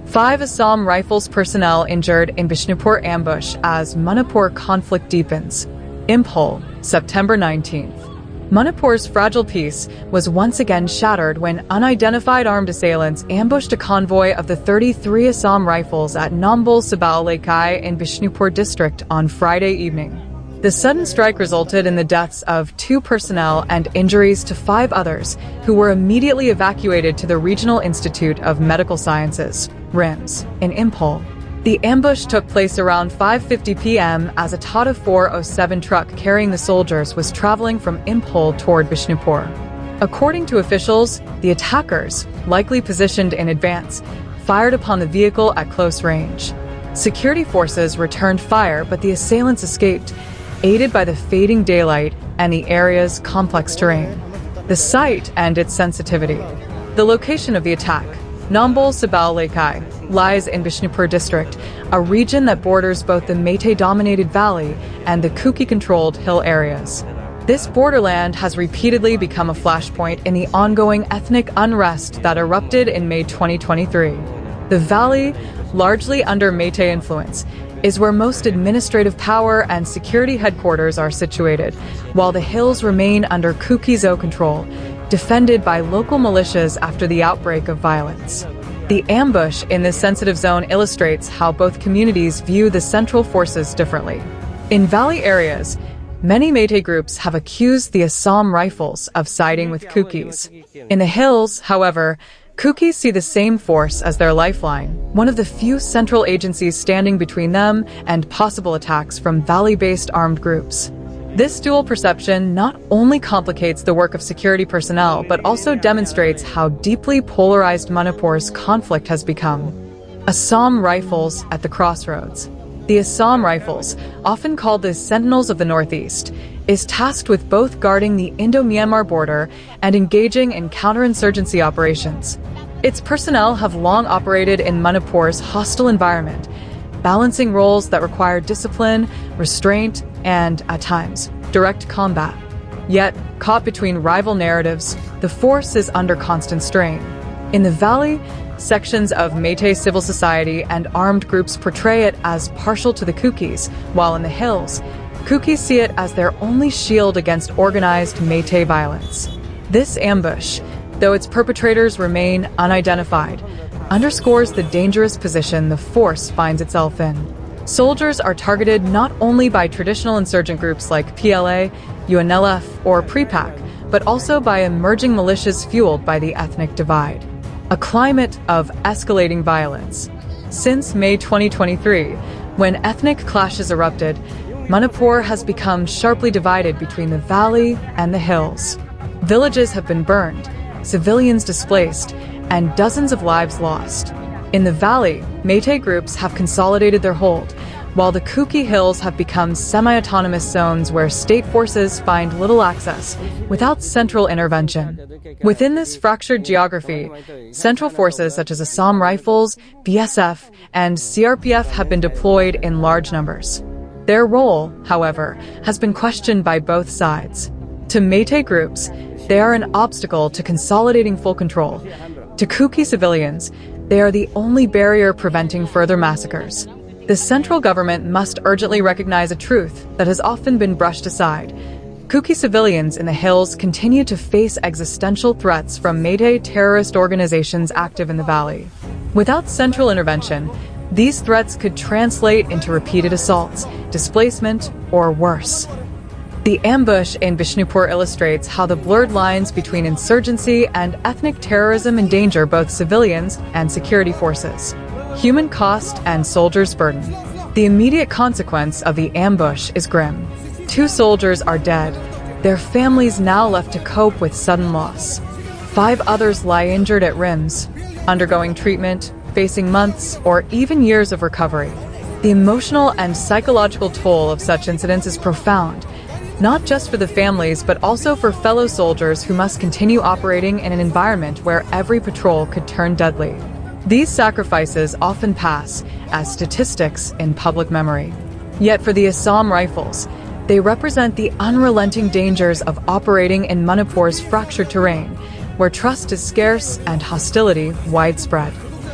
5 Assam Rifles personnel injured in Bishnupur ambush as Manipur conflict deepens. Imphal, September 19th. Manipur's fragile peace was once again shattered when unidentified armed assailants ambushed a convoy of the 33 Assam Rifles at Nambol Sabal Lekai in Bishnupur district on Friday evening. The sudden strike resulted in the deaths of 2 personnel and injuries to 5 others, who were immediately evacuated to the Regional Institute of Medical Sciences, RIMS, in Imphal. The ambush took place around 5:50 p.m. as a Tata 407 truck carrying the soldiers was traveling from Imphal toward Bishnupur. According to officials, the attackers, likely positioned in advance, fired upon the vehicle at close range. Security forces returned fire, but the assailants escaped, aided by the fading daylight and the area's complex terrain. The site and its sensitivity. The location of the attack, Nambol Sabal Lekai, lies in Bishnupur district, a region that borders both the Meitei-dominated valley and the Kuki-controlled hill areas. This borderland has repeatedly become a flashpoint in the ongoing ethnic unrest that erupted in May 2023. The valley, largely under Meitei influence, is where most administrative power and security headquarters are situated, while the hills remain under Kuki-Zo control, defended by local militias after the outbreak of violence. The ambush in this sensitive zone illustrates how both communities view the central forces differently. In valley areas, many Meitei groups have accused the Assam Rifles of siding with Kukis. In the hills, however, Kukis see the same force as their lifeline, one of the few central agencies standing between them and possible attacks from valley-based armed groups. This dual perception not only complicates the work of security personnel, but also demonstrates how deeply polarized Manipur's conflict has become. Assam Rifles at the crossroads. The Assam Rifles, often called the Sentinels of the Northeast, is tasked with both guarding the Indo-Myanmar border and engaging in counterinsurgency operations. Its personnel have long operated in Manipur's hostile environment, balancing roles that require discipline, restraint, and, at times, direct combat. Yet, caught between rival narratives, the force is under constant strain. In the valley, sections of Meitei civil society and armed groups portray it as partial to the Kukis, while in the hills, Kukis see it as their only shield against organized Meitei violence. This ambush, though its perpetrators remain unidentified, underscores the dangerous position the force finds itself in. Soldiers are targeted not only by traditional insurgent groups like PLA, UNLF, or PREPAC, but also by emerging militias fueled by the ethnic divide. A climate of escalating violence. Since May 2023, when ethnic clashes erupted, Manipur has become sharply divided between the valley and the hills. Villages have been burned, civilians displaced, and dozens of lives lost. In the valley, Meitei groups have consolidated their hold, while the Kuki Hills have become semi-autonomous zones where state forces find little access without central intervention. Within this fractured geography, central forces such as Assam Rifles, BSF, and CRPF have been deployed in large numbers. Their role, however, has been questioned by both sides. To Meitei groups, they are an obstacle to consolidating full control. To Kuki civilians, they are the only barrier preventing further massacres. The central government must urgently recognize a truth that has often been brushed aside. Kuki civilians in the hills continue to face existential threats from Meitei terrorist organizations active in the valley. Without central intervention, these threats could translate into repeated assaults, displacement, or worse. The ambush in Bishnupur illustrates how the blurred lines between insurgency and ethnic terrorism endanger both civilians and security forces. Human cost and soldiers' burden. The immediate consequence of the ambush is grim. 2 soldiers are dead, their families now left to cope with sudden loss. 5 others lie injured at RIMS, undergoing treatment, facing months or even years of recovery. The emotional and psychological toll of such incidents is profound, not just for the families but also for fellow soldiers who must continue operating in an environment where every patrol could turn deadly. These sacrifices often pass as statistics in public memory. Yet for the Assam Rifles, they represent the unrelenting dangers of operating in Manipur's fractured terrain, where trust is scarce and hostility widespread.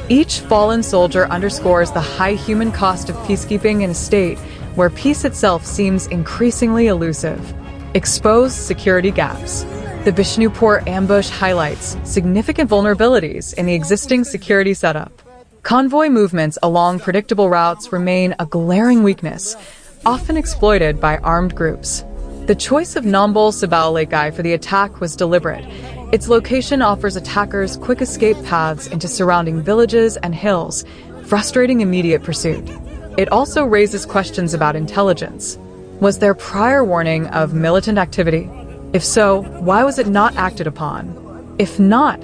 Each fallen soldier underscores the high human cost of peacekeeping in a state where peace itself seems increasingly elusive. Exposed security gaps. The Bishnupur ambush highlights significant vulnerabilities in the existing security setup. Convoy movements along predictable routes remain a glaring weakness, often exploited by armed groups. The choice of Nambol-Sabao-Lekai for the attack was deliberate. Its location offers attackers quick escape paths into surrounding villages and hills, frustrating immediate pursuit. It also raises questions about intelligence. Was there prior warning of militant activity? If so, why was it not acted upon? If not,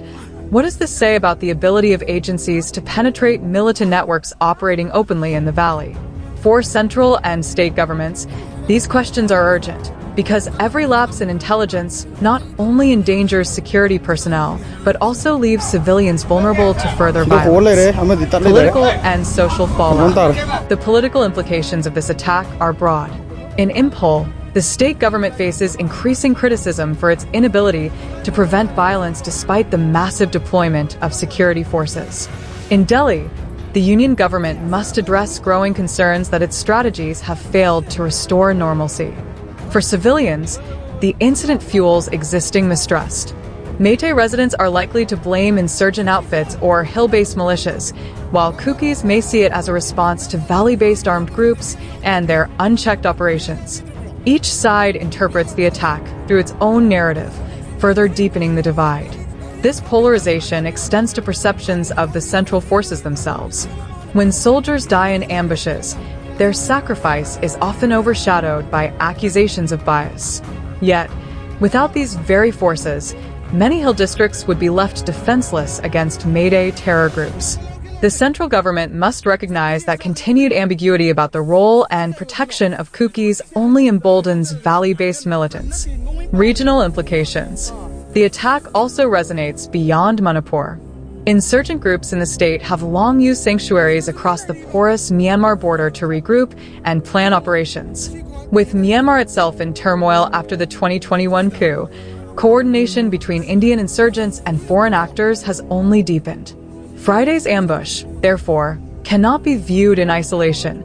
what does this say about the ability of agencies to penetrate militant networks operating openly in the valley? For central and state governments, these questions are urgent, because every lapse in intelligence not only endangers security personnel, but also leaves civilians vulnerable to further violence. Political and social fallout. The political implications of this attack are broad. In Impol, the state government faces increasing criticism for its inability to prevent violence despite the massive deployment of security forces. In Delhi, the union government must address growing concerns that its strategies have failed to restore normalcy. For civilians, the incident fuels existing mistrust. Meitei residents are likely to blame insurgent outfits or hill-based militias, while Kukis may see it as a response to valley-based armed groups and their unchecked operations. Each side interprets the attack through its own narrative, further deepening the divide. This polarization extends to perceptions of the central forces themselves. When soldiers die in ambushes, their sacrifice is often overshadowed by accusations of bias. Yet, without these very forces, many hill districts would be left defenseless against Meitei terror groups. The central government must recognize that continued ambiguity about the role and protection of Kukis only emboldens valley-based militants. Regional implications. The attack also resonates beyond Manipur. Insurgent groups in the state have long used sanctuaries across the porous Myanmar border to regroup and plan operations. With Myanmar itself in turmoil after the 2021 coup, coordination between Indian insurgents and foreign actors has only deepened. Friday's ambush, therefore, cannot be viewed in isolation.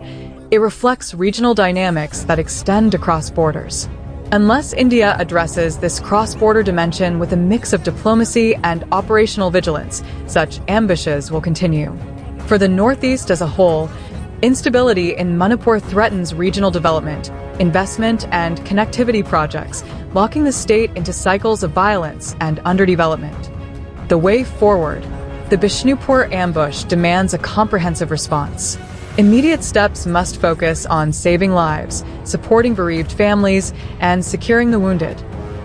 It reflects regional dynamics that extend across borders. Unless India addresses this cross-border dimension with a mix of diplomacy and operational vigilance, such ambushes will continue. For the Northeast as a whole, instability in Manipur threatens regional development, investment, and connectivity projects, locking the state into cycles of violence and underdevelopment. The way forward. The Bishnupur ambush demands a comprehensive response. Immediate steps must focus on saving lives, supporting bereaved families, and securing the wounded.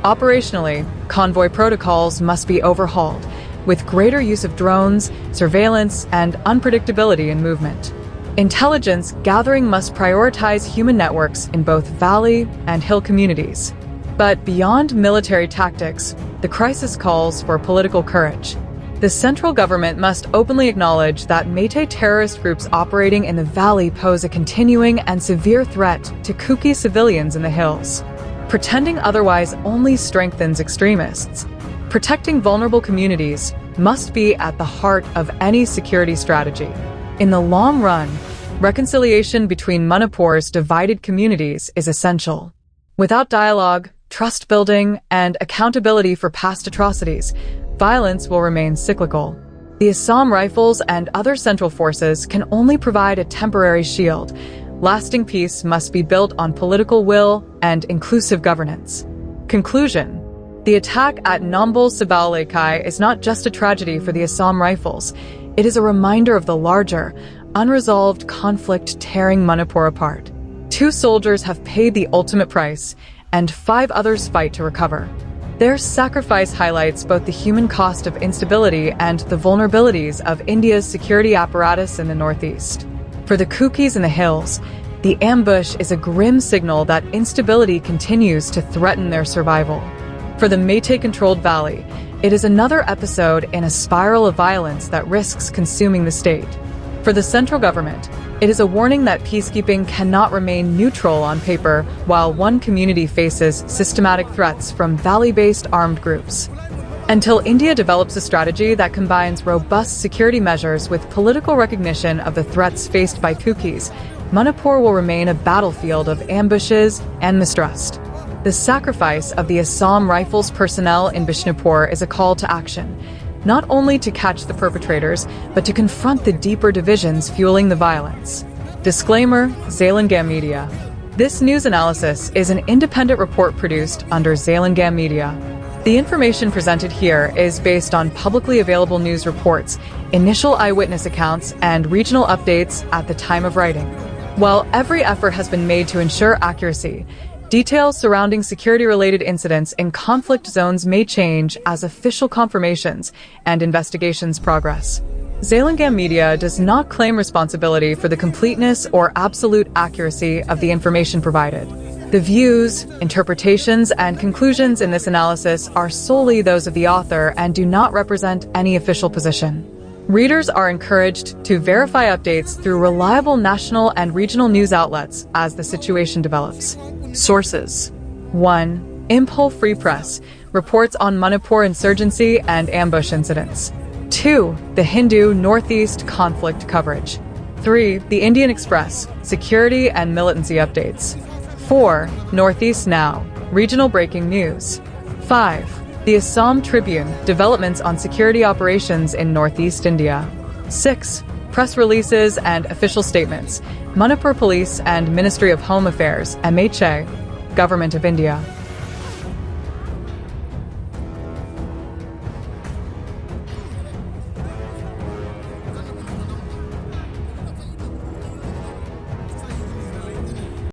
Operationally, convoy protocols must be overhauled, with greater use of drones, surveillance, and unpredictability in movement. Intelligence gathering must prioritize human networks in both valley and hill communities. But beyond military tactics, the crisis calls for political courage. The central government must openly acknowledge that Meitei terrorist groups operating in the valley pose a continuing and severe threat to Kuki civilians in the hills. Pretending otherwise only strengthens extremists. Protecting vulnerable communities must be at the heart of any security strategy. In the long run, reconciliation between Manipur's divided communities is essential. Without dialogue, trust building, and accountability for past atrocities, violence will remain cyclical. The Assam Rifles and other central forces can only provide a temporary shield. Lasting peace must be built on political will and inclusive governance. Conclusion. The attack at Nambol-Sabao-Lekai is not just a tragedy for the Assam Rifles. It is a reminder of the larger, unresolved conflict tearing Manipur apart. 2 soldiers have paid the ultimate price, and 5 others fight to recover. Their sacrifice highlights both the human cost of instability and the vulnerabilities of India's security apparatus in the Northeast. For the Kukis in the hills, the ambush is a grim signal that instability continues to threaten their survival. For the Meitei-controlled valley, it is another episode in a spiral of violence that risks consuming the state. For the central government, it is a warning that peacekeeping cannot remain neutral on paper while one community faces systematic threats from valley-based armed groups. Until India develops a strategy that combines robust security measures with political recognition of the threats faced by Kukis, Manipur will remain a battlefield of ambushes and mistrust. The sacrifice of the Assam Rifles personnel in Bishnupur is a call to action, not only to catch the perpetrators, but to confront the deeper divisions fueling the violence. Disclaimer: Zalangam Media. This news analysis is an independent report produced under Zalangam Media. The information presented here is based on publicly available news reports, initial eyewitness accounts, and regional updates at the time of writing. While every effort has been made to ensure accuracy, details surrounding security-related incidents in conflict zones may change as official confirmations and investigations progress. Zalangam Media does not claim responsibility for the completeness or absolute accuracy of the information provided. The views, interpretations, and conclusions in this analysis are solely those of the author and do not represent any official position. Readers are encouraged to verify updates through reliable national and regional news outlets as the situation develops. Sources: 1. Impol Free Press reports on Manipur insurgency and ambush incidents. 2. The Hindu Northeast conflict coverage. 3. The Indian Express security and militancy updates. 4. Northeast Now regional breaking news. 5. The Assam Tribune developments on security operations in Northeast India. 6. Press releases and official statements. Manipur Police and Ministry of Home Affairs, MHA, Government of India.